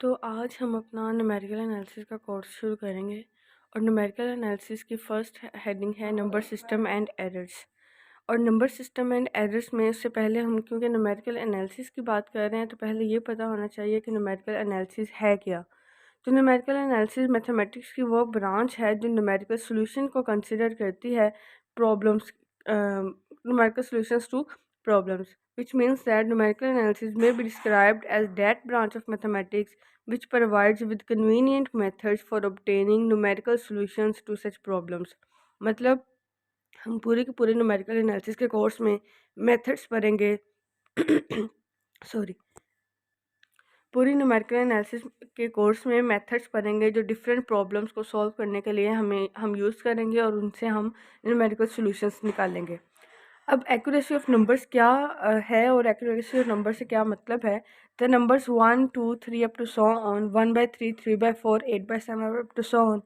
तो आज हम अपना न्यूमेरिकल एनालिसिस का कोर्स शुरू करेंगे और न्यूमेरिकल एनालिसिस की फ़र्स्ट हेडिंग है नंबर सिस्टम एंड एरर्स। और नंबर सिस्टम एंड एरर्स में उससे पहले हम क्योंकि न्यूमेरिकल एनालिसिस की बात कर रहे हैं तो पहले ये पता होना चाहिए कि न्यूमेरिकल एनालिसिस है क्या। तो न्यूमेरिकल एनालिसिस मैथमेटिक्स की वो ब्रांच है जो न्यूमेरिकल सॉल्यूशन को कंसिडर करती है problems numerical solutions to problems, which means that numerical analysis may be described as that branch of mathematics which provides with convenient methods for obtaining numerical solutions to such problems। मतलब हम पूरे के पूरे numerical analysis के course में methods पढ़ेंगे sorry पूरी numerical analysis के कोर्स में मेथड्स पढ़ेंगे जो डिफरेंट प्रॉब्लम्स को सॉल्व करने के लिए हम यूज़ करेंगे और उनसे हम न्यूमेरिकल सॉल्यूशंस निकालेंगे। अब एक्यूरेसी ऑफ नंबर्स क्या है और एक्यूरेसी ऑफ नंबर से क्या मतलब है। The numbers 1 2 3 up to so on 1/3 3/4 8/7 up to so on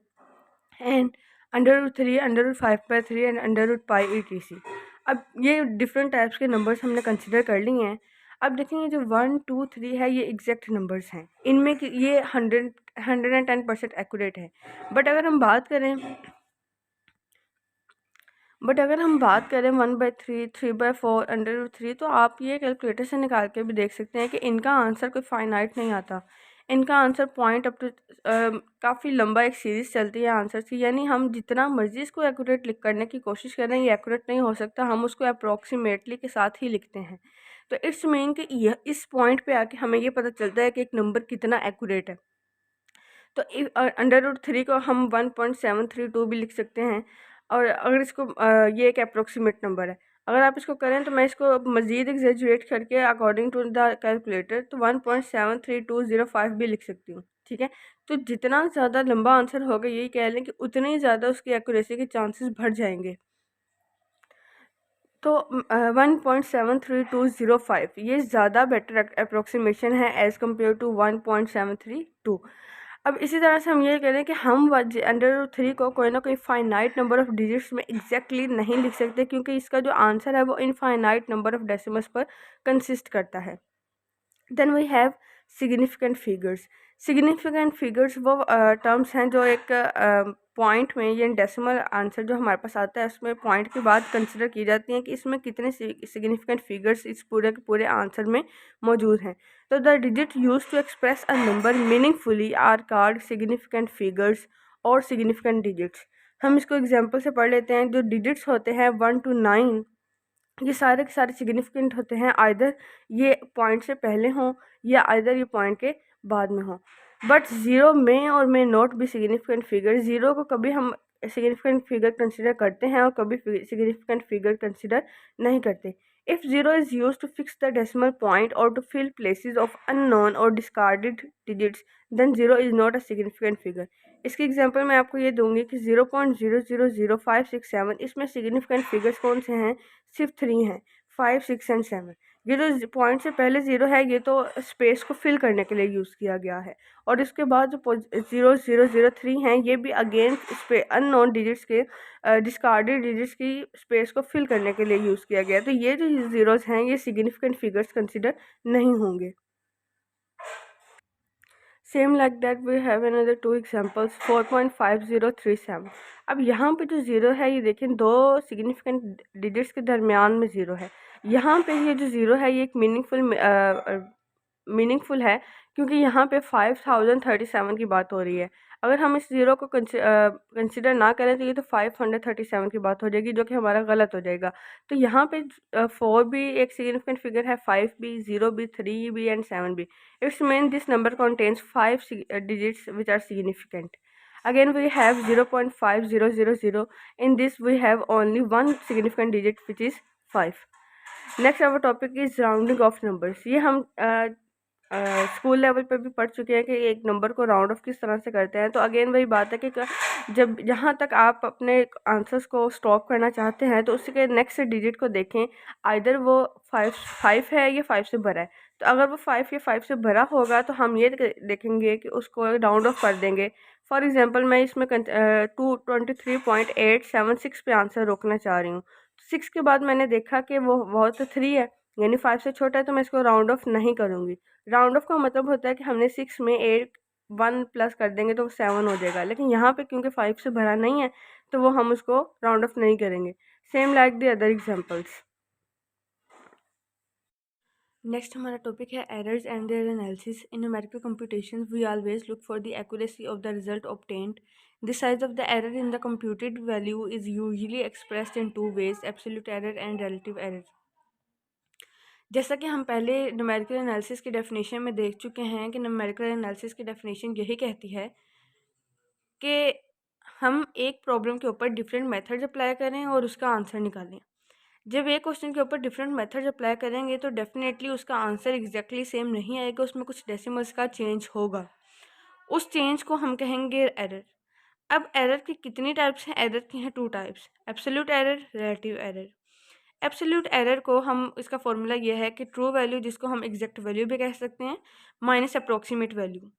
and √3 √5/3 and √π etc। अब ये डिफरेंट टाइप्स के नंबर्स हमने कंसिडर कर लिए हैं। अब देखेंगे जो 1 2 3 है ये एग्जैक्ट नंबर्स हैं, इनमें ये 110% एक्यूरेट है। बट अगर हम बात करें 1/3 3/4 √3 तो आप ये कैलकुलेटर से निकाल के भी देख सकते हैं कि इनका आंसर कोई फाइनाइट नहीं आता। इनका आंसर पॉइंट अप टू काफ़ी लंबा एक सीरीज़ चलती है आंसर की, यानी हम जितना मर्जी इसको एक्यूरेट लिख करने की कोशिश करें ये एक्यूरेट नहीं हो सकता, हम उसको अप्रॉक्सीमेटली के साथ ही लिखते हैं। तो इट्स मीन कि यह इस पॉइंट पे आके हमें ये पता चलता है कि एक नंबर कितना एक्यूरेट है। तो √3 को हम 1.732 भी लिख सकते हैं। और अगर इसको ये एक अप्रोक्सीमेट नंबर है, अगर आप इसको करें तो मैं इसको मज़ीद एग्जेजुएट करके अकॉर्डिंग टू द कैलकुलेटर तो 1.73205 भी लिख सकती हूँ। ठीक है, तो जितना ज़्यादा लंबा आंसर होगा यही कह लें कि उतनी ज़्यादा उसकी एक्यूरेसी के चांसेस बढ़ जाएंगे। तो 1.73205 ये ज़्यादा बेटर अप्रोक्सीमेशन है एज़ कम्पेयर टू 1.732। अब इसी तरह से हम ये कह रहे हैं कि हम √3 को कोई ना कोई फाइनाइट नंबर ऑफ डिजिट्स में एग्जैक्टली नहीं लिख सकते, क्योंकि इसका जो आंसर है वो इनफाइनाइट नंबर ऑफ डेसिमल्स पर कंसिस्ट करता है। Then we have significant figures. Significant figures वो टर्म्स हैं जो एक पॉइंट में या डेसिमल आंसर जो हमारे पास आता है उसमें पॉइंट के बाद कंसिडर की जाती हैं कि इसमें कितने सिग्निफिकेंट फिगर्स इस पूरे के पूरे आंसर में मौजूद हैं। तो the digit use to express a number meaningfully are called significant figures और सिग्निफिकेंट डिजिट्स। हम इसको एग्जाम्पल से पढ़ लेते हैं। जो डिजिट्स होते हैं 1 to 9 ये सारे के सारे सिग्निफिकेंट होते हैं, आइदर ये पॉइंट से पहले हों या आइदर ये पॉइंट के बाद में हों। बट ज़ीरो में और में नॉट भी सिग्निफिकेंट फिगर। ज़ीरो को कभी हम सिग्निफिकेंट फिगर कंसिडर करते हैं और कभी सिग्निफिकेंट फिगर कंसिडर नहीं करते। If zero is use to fix the decimal point और to fill places of unknown or discarded digits then zero is not a significant figure. इसकी एग्जांपल मैं आपको ये दूंगी कि 0.000567 इसमें सिग्निफिकेंट फिगर्स कौन से हैं, सिर्फ 3 हैं, 5 6 एंड 7। ये जो पॉइंट से पहले ज़ीरो है ये तो स्पेस को फिल करने के लिए यूज़ किया गया है, और इसके बाद जो 0003 हैं ये भी अगेन अननोन डिजिट्स के डिस्कार्डेड डिजिट्स की स्पेस को फिल करने के लिए यूज़ किया गया है। तो ये जो ज़ीरोज़ हैं ये सिग्निफिकेंट फिगर्स कंसिडर नहीं होंगे। Same like that we have another 2 examples 4.5037। अब यहाँ पे जो ज़ीरो है ये देखें दो सिग्निफिकेंट डिजिट्स के दरमियान में ज़ीरो है। यहाँ पे ये जो ज़ीरो है ये एक मीनिंगफुल है क्योंकि यहाँ पे 5037 की बात हो रही है। अगर हम इस ज़ीरो को कंसिडर ना करें तो ये तो 537 की बात हो जाएगी, जो कि हमारा गलत हो जाएगा। तो यहाँ पे 4 भी एक सिग्निफिकेंट फिगर है, 5 भी, 0 भी, 3 भी एंड 7 भी। It's mean this number contains 5 digits which are significant. Again we have 0.5000. In this we have only one significant digit which is 5. Next our topic is rounding of numbers। ये हम school level पे भी पढ़ चुके हैं कि एक number को राउंड ऑफ किस तरह से करते हैं। तो अगेन वही बात है कि जब जहाँ तक आप अपने आंसर्स को स्टॉप करना चाहते हैं तो उसके नेक्स्ट डिजिट को देखें, आइदर वो 5 है या 5 से भरा है। तो अगर वो 5 या 5 से भरा होगा तो हम ये देखेंगे कि उसको राउंड ऑफ कर देंगे। फॉर एग्जांपल मैं इसमें 223.876 पे आंसर रोकना चाह रही हूँ। 6 के बाद मैंने देखा कि वो तो 3 है, यानी 5 से छोटा है तो मैं इसको राउंड ऑफ नहीं करूँगी। राउंड ऑफ का मतलब होता है कि हमने 6 में 8 1 प्लस कर देंगे तो 7 हो जाएगा, लेकिन यहाँ पे क्योंकि 5 से भरा नहीं है तो वो हम उसको राउंड ऑफ नहीं करेंगे। Same like the other examples. Next हमारा टॉपिक है errors and their analysis. In numerical computation we always look for the accuracy of the result obtained. The size of the error in the computed value is usually expressed in two ways, absolute error and relative error. जैसा कि हम पहले numerical analysis की definition में देख चुके हैं कि न्यूमेरिकल एनालिसिस की डेफिनेशन यही कहती है कि हम एक प्रॉब्लम के ऊपर डिफरेंट मेथड्स अप्लाई करें और उसका आंसर निकालें। जब एक क्वेश्चन के ऊपर डिफरेंट मेथड्स अप्लाई करेंगे तो डेफिनेटली उसका आंसर एग्जैक्टली सेम नहीं आएगा, उसमें कुछ डेसिमल्स का चेंज होगा। उस चेंज को हम कहेंगे एरर। अब एरर की कितनी टाइप्स हैं? एरर की हैं 2 types, absolute error, relative error. Absolute error को हम इसका फॉर्मूला ये है कि ट्रू वैल्यू जिसको हम एग्जैक्ट वैल्यू भी कह सकते हैं माइनस अप्रोक्सीमेट वैल्यू।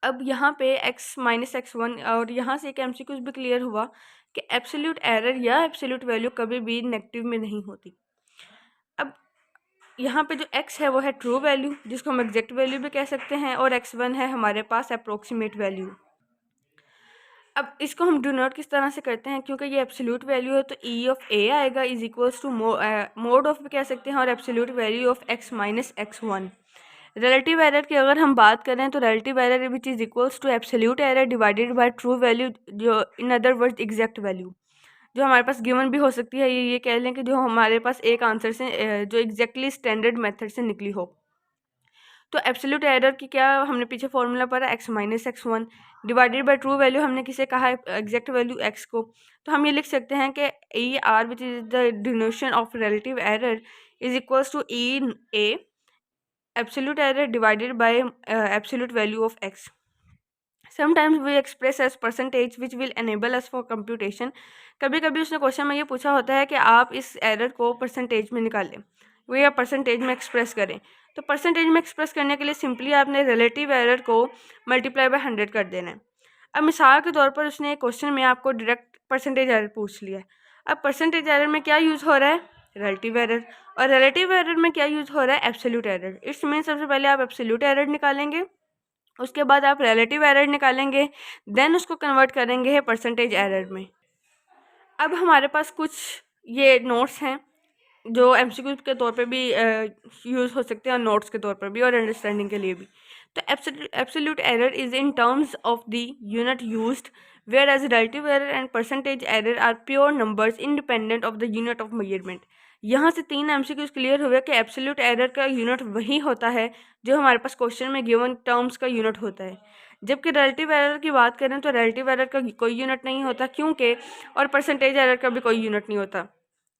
अब यहाँ पे x माइनस x1 और यहाँ से एक एमसीक्यूज भी क्लियर हुआ कि एब्सोल्यूट एरर या एब्सोल्यूट वैल्यू कभी भी नेगेटिव में नहीं होती। अब यहाँ पे जो x है वो है ट्रू वैल्यू जिसको हम एग्जैक्ट वैल्यू भी कह सकते हैं, और x1 है हमारे पास अप्रोक्सीमेट वैल्यू। अब इसको हम डिनोट किस तरह से करते हैं, क्योंकि ये एब्सोल्यूट वैल्यू है तो e ऑफ a आएगा is equals to mod of भी कह सकते हैं और absolute value of x minus x1। Relative error की अगर हम बात करें तो relative error which is equals to absolute error divided by true value, जो in other words exact value जो हमारे पास गिवन भी हो सकती है। ये कह लें कि जो हमारे पास एक आंसर से जो एग्जैक्टली स्टैंडर्ड मेथड से निकली हो। तो एब्सोल्यूट एरर की क्या हमने पीछे फॉर्मूला पढ़ा, x minus x1 divided by true value हमने किसे कहा है, एग्जैक्ट वैल्यू x को। तो हम ये लिख सकते हैं कि E R which is the denotation of relative error is equals to E A absolute error divided by absolute value of x. Sometimes we express as percentage which will enable us for computation. कभी कभी उसने question में ये पूछा होता है कि आप इस एरर को परसेंटेज में निकालें, वो या परसेंटेज में एक्सप्रेस करें। तो परसेंटेज में एक्सप्रेस करने के लिए सिंपली आपने रिलेटिव एरर को मल्टीप्लाई बाय 100 कर देना है। अब मिसाल के तौर पर उसने एक क्वेश्चन में आपको डायरेक्ट परसेंटेज एरर पूछ लिया है। अब परसेंटेज एरर में क्या यूज़ हो रहा है, रिलेटिव एरर, और रिलेटिव एरर में क्या यूज़ हो रहा है, एब्सोल्यूट एरर। इट्स मीन सबसे पहले आप एब्सोल्यूट एरर निकालेंगे, उसके बाद आप रिलेटिव एरर निकालेंगे, देन उसको कन्वर्ट करेंगे परसेंटेज एरर में। अब हमारे पास कुछ ये नोट्स हैं जो एमसीक्यू के तौर पे भी यूज़ हो सकते हैं और नोट्स के तौर पर भी और अंडरस्टैंडिंग के लिए भी। तो absolute error is in terms of the unit used, whereas relative error and percentage error are pure numbers independent of the unit of measurement. यहाँ से 3 एमसीक्यूज क्लियर हो गया कि एब्सोल्यूट एरर का यूनिट वही होता है जो हमारे पास क्वेश्चन में गिवन टर्म्स का यूनिट होता है, जबकि रिलेटिव एरर की बात करें तो रिलेटिव एरर का कोई यूनिट नहीं होता, क्योंकि और परसेंटेज एरर का भी कोई यूनिट नहीं होता।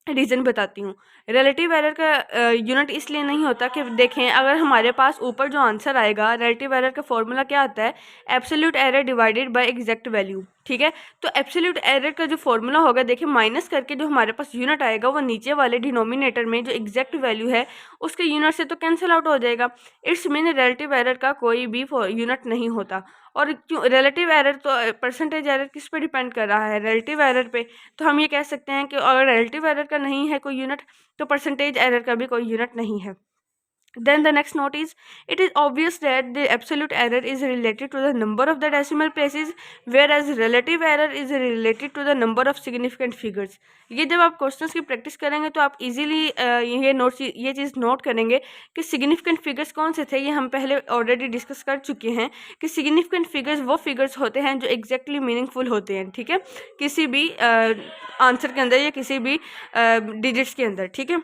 रीज़न बताती हूँ। रिलेटिव एरर का यूनिट इसलिए नहीं होता कि देखें अगर हमारे पास ऊपर जो आंसर आएगा, रिलेटिव एरर का फॉर्मूला क्या आता है, absolute error divided bye exact value. ठीक है, तो एब्सोल्यूट एरर का जो फॉर्मूला होगा, देखिए माइनस करके जो हमारे पास यूनिट आएगा वो नीचे वाले डिनोमिनेटर में जो एग्जैक्ट वैल्यू है उसके यूनिट से तो कैंसिल आउट हो जाएगा। इट्स मीन रिलेटिव एरर का कोई भी यूनिट नहीं होता। और क्यों रिलेटिव एरर, तो परसेंटेज एरर किस पे डिपेंड कर रहा है, रिलेटिव एरर पे। तो हम ये कह सकते हैं कि अगर रिलेटिव एरर का नहीं है कोई यूनिट तो परसेंटेज एरर का भी कोई यूनिट नहीं है। Then the next note is, it is obvious that the absolute error is related to the number of the decimal places, whereas relative error is related to the number of significant figures. ये जब आप questions की practice करेंगे तो आप easily ये चीज़ note करेंगे कि सिग्निफिकेंट फिगर्स कौन से थे। ये हम पहले ऑलरेडी डिस्कस कर चुके हैं कि सिग्निफिकेंट फिगर्स वो फिगर्स होते हैं जो एग्जैक्टली मीनिंगफुल होते हैं, ठीक है, किसी भी आंसर के अंदर या किसी भी डिजिट्स के अंदर, ठीक है।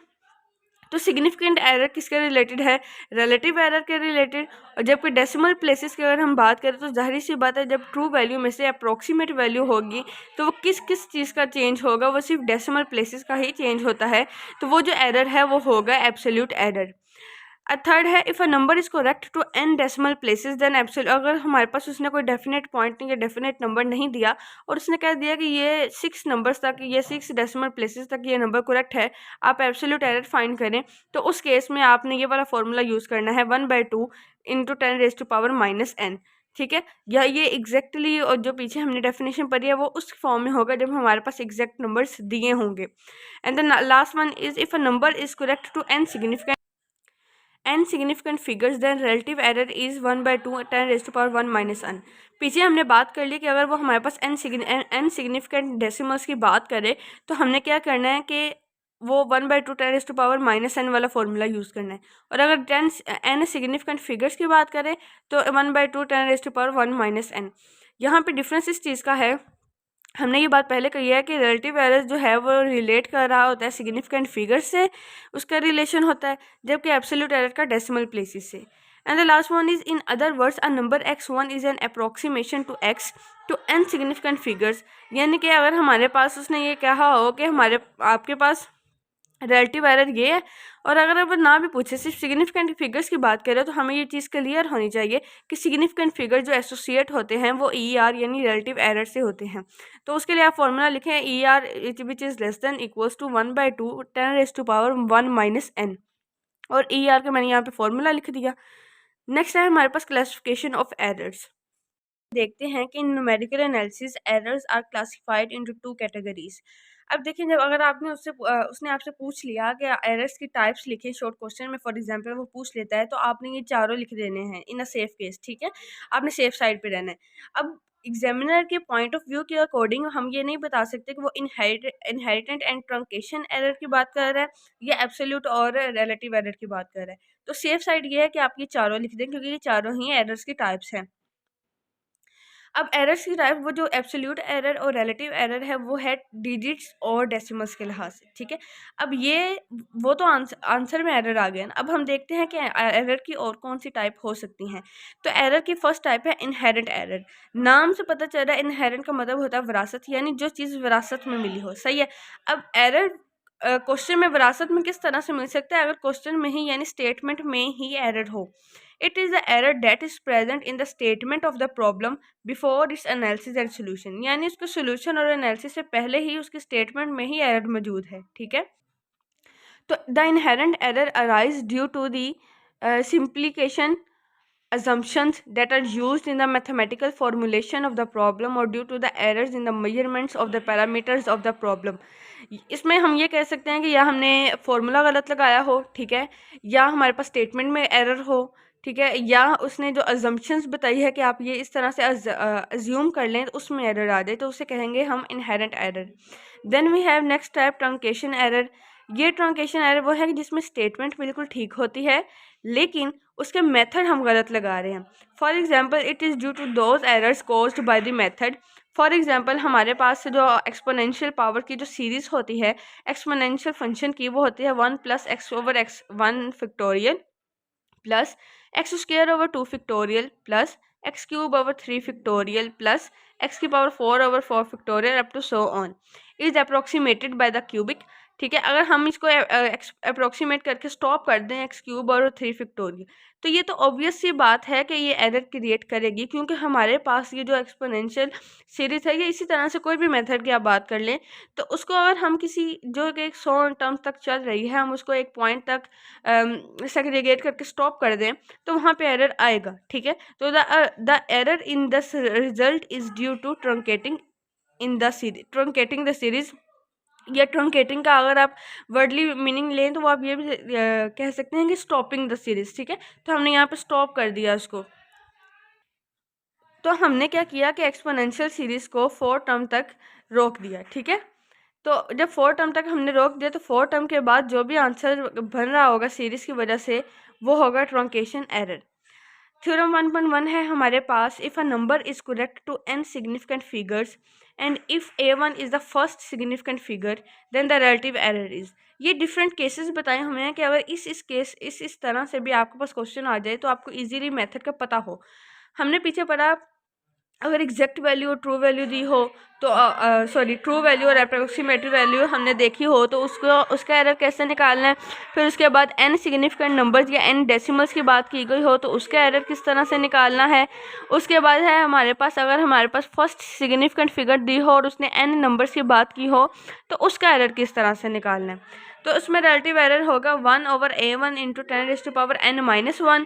तो सिग्निफिकेंट एरर किसके रिलेटेड है, रिलेटिव एरर के रिलेटेड। और जबकि डेसिमल प्लेसेस की अगर हम बात करें तो जाहिर सी बात है जब ट्रू वैल्यू में से अप्रोक्सीमेट वैल्यू होगी तो वो किस किस चीज़ का चेंज होगा, वो सिर्फ डेसिमल प्लेसेस का ही चेंज होता है। तो वो जो एरर है वो होगा एब्सोल्यूट एरर। थर्ड है, if a number is correct to n decimal places then absolute. अगर हमारे पास उसने कोई डेफिनेट पॉइंट या डेफिनेट नंबर नहीं दिया और उसने कह दिया कि ये 6 नंबर्स तक, ये 6 डेसिमल प्लेसेस तक ये नंबर करेक्ट है, आप एब्सोल्यूट एरर फाइंड करें, तो उस केस में आपने ये वाला फॉर्मूला यूज़ करना है 1/2 × 10⁻⁻⁻n। ठीक है, या ये एग्जैक्टली और जो पीछे हमने डेफिनेशन पढ़ी है वो उस फॉर्म में होगा जब हमारे पास एग्जैक्ट नंबर्स दिए होंगे। And the last one is if a number is correct to n significant figures then relative error is 1/2 10 raised to power 1 minus n। पीछे हमने बात कर ली कि अगर वो हमारे पास n सिग्निफिकेंट डेसिमल्स की बात करे तो हमने क्या करना है कि वो 1/2 10 raised to power minus n वाला फॉर्मूला यूज़ करना है। और अगर n सिग्निफिकेंट फिगर्स की बात करें तो 1/2 10 raised to power 1 minus n। यहाँ पे डिफरेंस इस चीज़ का है, हमने ये बात पहले कही है कि रिलेटिव एरर जो है वो रिलेट कर रहा होता है सिग्निफिकेंट फिगर्स से, उसका रिलेशन होता है, जबकि एब्सोल्यूट एरर का डेसिमल प्लेसेस से। And the last one is in other words a number x1 is an approximation to x to n significant figures. यानी कि अगर हमारे पास उसने ये कहा हो कि आपके पास रिलेटिव एरर ये है, और अगर वो ना भी पूछे सिर्फ सिग्निफिकेंट फिगर्स की बात करें तो हमें ये चीज़ क्लियर होनी चाहिए कि सिग्निफिकेंट फिगर जो एसोसिएट होते हैं वो ER यानी रिलेटिव एरर से होते हैं। तो उसके लिए आप फॉर्मूला लिखें ER which is less than equals to 1/2 10 raised to power 1 minus n, और ER का मैंने यहाँ पे फॉर्मूला लिख दिया। नेक्स्ट है हमारे पास क्लासिफिकेशन ऑफ एरर्स। देखते हैं कि numerical analysis errors are classified into 2 categories. अब देखिए, जब अगर आपने उसने आपसे पूछ लिया कि एरर्स की टाइप्स लिखे शॉर्ट क्वेश्चन में, फॉर एग्जांपल वो पूछ लेता है तो आपने ये चारों लिख देने हैं इन अ सेफ केस। ठीक है, आपने सेफ साइड पे रहना है। अब एग्जामिनर के पॉइंट ऑफ व्यू के अकॉर्डिंग हम ये नहीं बता सकते कि वो इनहेरिटेंट एंड ट्रंकेशन एरर की बात कर रहा है या एब्सोल्यूट और रिलेटिव एरर की बात कर रहा है। तो सेफ साइड ये है कि आप ये चारों लिख दें क्योंकि ये चारों ही एरर्स की टाइप्स हैं। अब एरर्स की टाइप वो जो एब्सोल्यूट एरर और रिलेटिव एरर है वो है डिजिट्स और डेसिमल्स के लिहाज से। ठीक है, अब ये वो तो आंसर में एरर आ गया ना। अब हम देखते हैं कि एरर की और कौन सी टाइप हो सकती हैं। तो एरर की फर्स्ट टाइप है इनहेरेंट एरर। नाम से पता चल रहा है इनहेरेंट का मतलब होता है विरासत, यानी जो चीज़ विरासत में मिली हो। सही है। अब एरर क्वेश्चन में विरासत में किस तरह से मिल सकता है? अगर क्वेश्चन में ही यानी स्टेटमेंट में ही एरर हो। It is the error that is present in the statement of the problem before its analysis and solution। यानी उसके solution और analysis से पहले ही उसके statement में ही error मौजूद है। ठीक है, तो the inherent error arise due to the simplification assumptions that are used in the mathematical formulation of the problem or due to the errors in the measurements of the parameters of the problem। इसमें हम ये कह सकते हैं कि या हमने formula गलत लगाया हो, ठीक है, या हमारे पास स्टेटमेंट में एरर हो, ठीक है, या उसने जो अजम्पशंस बताई है कि आप ये इस तरह से अज्यूम कर लें तो उसमें एरर आ जाए, तो उसे कहेंगे हम inherent error. Then we have next type truncation error. ये ट्रंकेशन एरर वो है कि जिसमें स्टेटमेंट बिल्कुल ठीक होती है लेकिन उसके मेथड हम गलत लगा रहे हैं। For example it is due to those errors caused by the method. For example हमारे पास जो एक्सपोनेंशियल पावर की जो सीरीज़ होती है एक्सपोनेंशियल फंक्शन की, वो होती है 1 + x/x 1 factorial plus x² 2 factorial plus x³ 3 factorial plus x⁴/4 factorial up to so on is approximated by the cubic. ठीक है, अगर हम इसको अप्रोक्सीमेट करके स्टॉप कर दें x³ और 3 फैक्टोरियल, तो ये तो ऑब्वियस सी बात है कि ये एरर क्रिएट करेगी, क्योंकि हमारे पास ये जो एक्सपोनेंशियल सीरीज है ये इसी तरह से कोई भी मेथड की आप बात कर लें तो उसको अगर हम किसी जो कि 100 टर्म्स तक चल रही है हम उसको एक पॉइंट तक सेग्रीगेट करके स्टॉप कर दें तो वहाँ पे एरर आएगा। ठीक है, तो the error in this result is due to truncating in the series. Truncating the series या ट्रंकेटिंग का अगर आप वर्डली मीनिंग लें तो वो आप ये भी कह सकते हैं कि स्टॉपिंग द सीरीज। ठीक है, तो हमने यहाँ पे स्टॉप कर दिया उसको। तो हमने क्या किया कि एक्सपोनेंशियल सीरीज को 4 टर्म तक रोक दिया। ठीक है, तो जब 4 टर्म तक हमने रोक दिया तो 4 टर्म के बाद जो भी आंसर बन रहा होगा सीरीज की वजह से वो होगा ट्रंकेशन एरर। थ्योरम 1.1 है हमारे पास, if a number is correct to n significant figures and if a1 is the first significant figure then the relative error is. ये डिफरेंट केसेस बताए हमें हैं कि अगर इस तरह से भी आपके पास क्वेश्चन आ जाए तो आपको इजीली मेथड का पता हो। हमने पीछे पढ़ा अगर एग्जैक्ट वैल्यू और ट्रू वैल्यू दी हो तो ट्रू वैल्यू और अप्रोक्सीमेटरी वैल्यू हमने देखी हो तो उसका एरर कैसे निकालना है। फिर उसके बाद n सिग्निफिकेंट नंबर्स या n डेसिमल्स की बात की गई हो तो उसका एरर किस तरह से निकालना है। उसके बाद है हमारे पास अगर हमारे पास फर्स्ट सिग्निफिकेंट फिगर दी हो और उसने n नंबर्स की बात की हो तो उसका एरर किस तरह से निकालना है। तो उसमें रिलेटिव एरर होगा 1/a1 × 10⁻n - 1।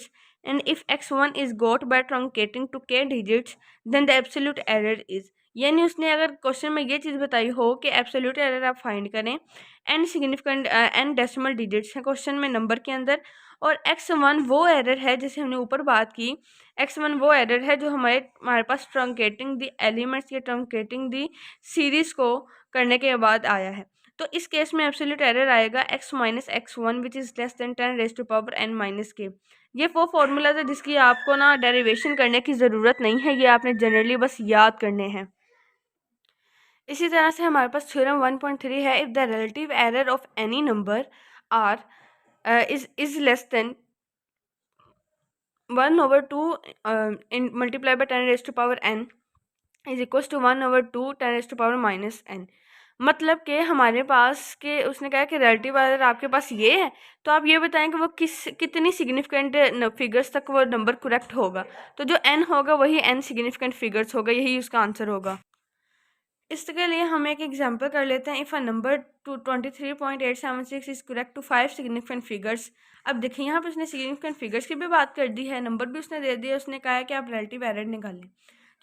digits and if x1 is got by truncating to k digits then the absolute error is। यानी उसने अगर क्वेश्चन में ये चीज़ बताई हो कि एब्सोल्यूट एरर आप फाइंड करें, n significant n decimal digits हैं क्वेश्चन में नंबर के अंदर, और x1 वो एरर है जैसे हमने ऊपर बात की, x1 वो एरर है जो हमारे पास ट्रंकेटिंग दी एलिमेंट्स या ट्रंकेटिंग दी सीरीज को करने के बाद आया है। तो इस केस में एब्सोल्यूट एरर आएगा x minus x1 which is less than 10 raise to power n minus k। ये वो फॉर्मूलाज है जिसकी आपको ना डेरिवेशन करने की ज़रूरत नहीं है, ये आपने जनरली बस याद करने हैं। इसी तरह से हमारे पास थ्योरम 1.3 है, if the relative error of any number are is less than 1/2 in multiplied by 10 raised to power n is equals to 1/2 10 raised to power minus n। मतलब कि हमारे पास के उसने कहा कि रिलेटिव एरर आपके पास ये है, तो आप ये बताएं कि वो कितनी सिग्निफिकेंट फिगर्स तक वो नंबर करेक्ट होगा, तो जो n होगा वही n सिग्निफिकेंट फिगर्स होगा, यही उसका आंसर होगा। इसके लिए हम एक एग्जांपल कर लेते हैं। If a number 23.876 is correct to 5 significant figures. अब देखिए यहाँ पे उसने सिग्निफिकेंट फिगर्स की भी बात कर दी है, नंबर भी उसने दे दिया, उसने कहा है कि आप रिलेटिव एरर निकालें।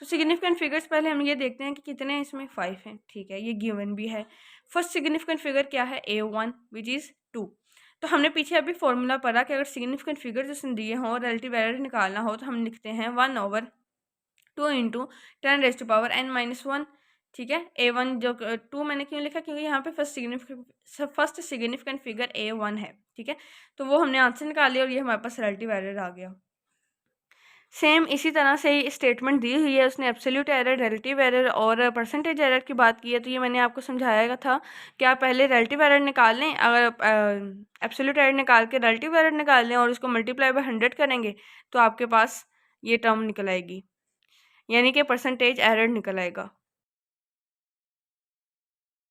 तो सिग्निफिकेंट फिगर्स पहले हम ये देखते हैं कि कितने हैं इसमें, 5 हैं, ठीक है, ये गिवन भी है। फर्स्ट सिग्निफिकेंट फिगर क्या है, A1 विच इज़ 2। तो हमने पीछे अभी फॉर्मूला पढ़ा कि अगर सिग्निफिकेंट फिगर उसने दिए हों, रिलेटिव एरर निकालना हो, तो हम लिखते हैं 1/2 into 10 raise to power n minus 1। ठीक है, A1 जो 2 मैंने क्यों लिखा, क्योंकि यहाँ पे फर्स्ट सिग्निफिकेंट फिगर A1 है, ठीक है, तो वो हमने आंसर निकाल लिया और ये हमारे पास रिलेटिव एरर आ गया। सेम इसी तरह से स्टेटमेंट दी हुई है, उसने एब्सोल्यूट एरर, रिलेटिव एरर और परसेंटेज एरर की बात की है। तो ये मैंने आपको समझाया था कि आप पहले रिलेटिव एरर निकाल लें, अगर एब्सोल्यूट एरर निकाल के रिलेटिव एरर निकाल लें और उसको मल्टीप्लाई बाय 100 करेंगे तो आपके पास ये टर्म निकल आएगी, यानी कि परसेंटेज एरर निकल आएगा।